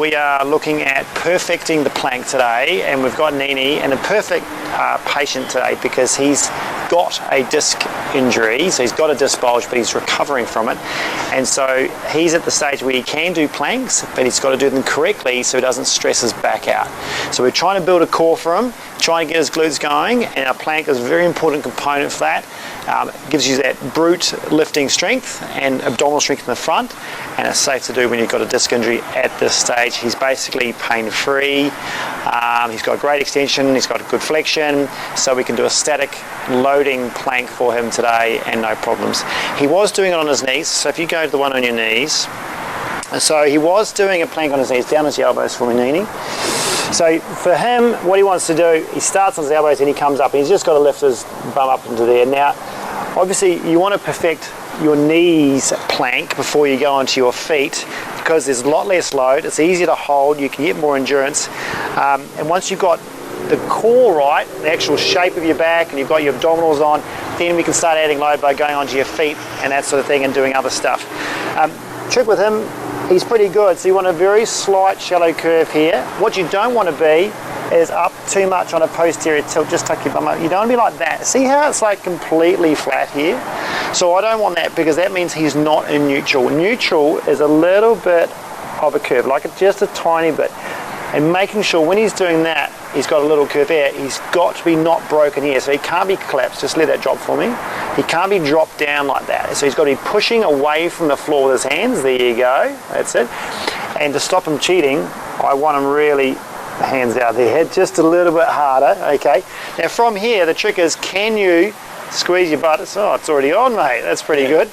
we are looking at perfecting the plank today, and we've got Nini and a perfect patient today because he's got a disc injury, so he's got a disc bulge, but he's recovering from it, and so he's at the stage where he can do planks, but he's got to do them correctly so he doesn't stress his back out. So we're trying to build a core for him, trying to get his glutes going, and our plank is a very important component for that. It gives you that brute lifting strength and abdominal strength in the front, and it's safe to do when you've got a disc injury at this stage. He's basically pain-free, he's got great extension, he's got good flexion, so we can do a static loading plank for him today and no problems. He was doing it on his knees, so if you go to the one on your knees, so he was doing a plank on his knees, down his elbows for me, Nini. So for him, what he wants to do, he starts on his elbows and he comes up, and he's just got to lift his bum up into there. Now, obviously you want to perfect your knees plank before you go onto your feet, because there's a lot less load, it's easier to hold, you can get more endurance, and once you've got the core right, the actual shape of your back, and you've got your abdominals on, then we can start adding load by going onto your feet and that sort of thing and doing other stuff. Trick with him, he's pretty good, so you want a very slight shallow curve here. What you don't want to be is up too much on a posterior tilt, just tuck your bum up. You don't want to be like that. See how it's like completely flat here? So I don't want that, because that means he's not in neutral. Neutral is a little bit of a curve, like just a tiny bit. And making sure when he's doing that, he's got a little curve here, he's got to be not broken here, so he can't be collapsed. Just let that drop for me. He can't be dropped down like that, so he's got to be pushing away from the floor with his hands. There you go, that's it. And to stop him cheating, I want him really hands out there, just a little bit harder, okay? Now from here, the trick is, can you squeeze your butt? Oh, it's already on, mate, that's pretty good.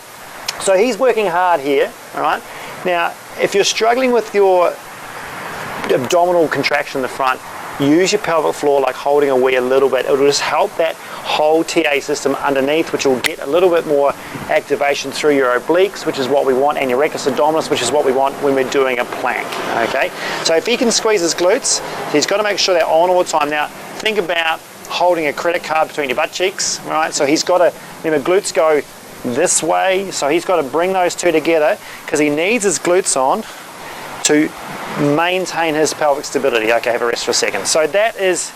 So he's working hard here, all right? Now, if you're struggling with your abdominal contraction in the front, use your pelvic floor like holding a wee a little bit. It'll just help that whole TA system underneath, which will get a little bit more activation through your obliques, which is what we want, and your rectus abdominis, which is what we want when we're doing a plank, okay? So if he can squeeze his glutes, he's got to make sure they're on all the time. Now, think about holding a credit card between your butt cheeks, right? So he's got to, remember, glutes go this way, so he's got to bring those two together, because he needs his glutes on to maintain his pelvic stability. Okay, have a rest for a second. So that is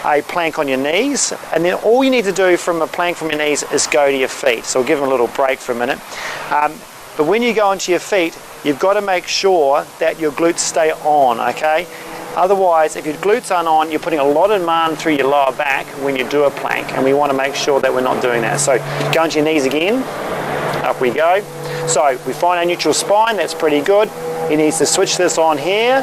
a plank on your knees, and then all you need to do from a plank from your knees is go to your feet. So we'll give him a little break for a minute. But when you go onto your feet, you've got to make sure that your glutes stay on, okay? Otherwise, if your glutes aren't on, you're putting a lot of demand through your lower back when you do a plank, and we want to make sure that we're not doing that. So go onto your knees again, up we go. So we find our neutral spine, that's pretty good. He needs to switch this on here,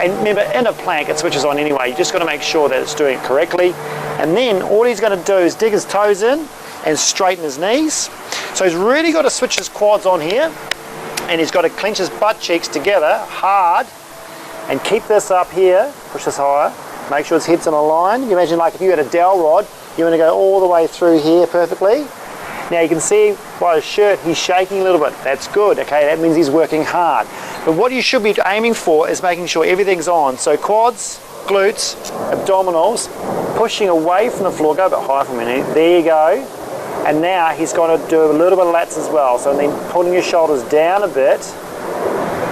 and remember, in a plank it switches on anyway. You just got to make sure that it's doing it correctly, and then all he's going to do is dig his toes in and straighten his knees. So he's really got to switch his quads on here, and he's got to clench his butt cheeks together hard and keep this up here, push this higher, make sure his head's on a line. You imagine like if you had a dowel rod, you want to go all the way through here perfectly. Now you can see by his shirt he's shaking a little bit. That's good, okay, that means he's working hard. But what you should be aiming for is making sure everything's on. So quads, glutes, abdominals, pushing away from the floor. Go a bit higher for a minute. There you go. And now he's got to do a little bit of lats as well. So then pulling your shoulders down a bit,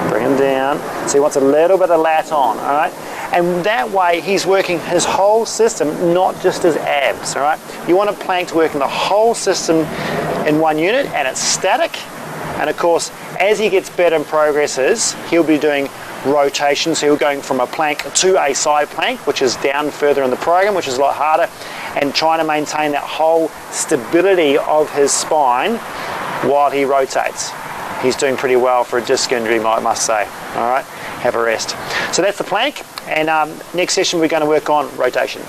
bring them down. So he wants a little bit of lat on, all right? And that way he's working his whole system, not just his abs, all right? You want a plank to work in the whole system in one unit, and it's static. And of course, as he gets better and progresses, he'll be doing rotation. So he'll going from a plank to a side plank, which is down further in the program, which is a lot harder, and trying to maintain that whole stability of his spine while he rotates. He's doing pretty well for a disc injury, I must say. All right, have a rest. So that's the plank, and next session we're going to work on rotation.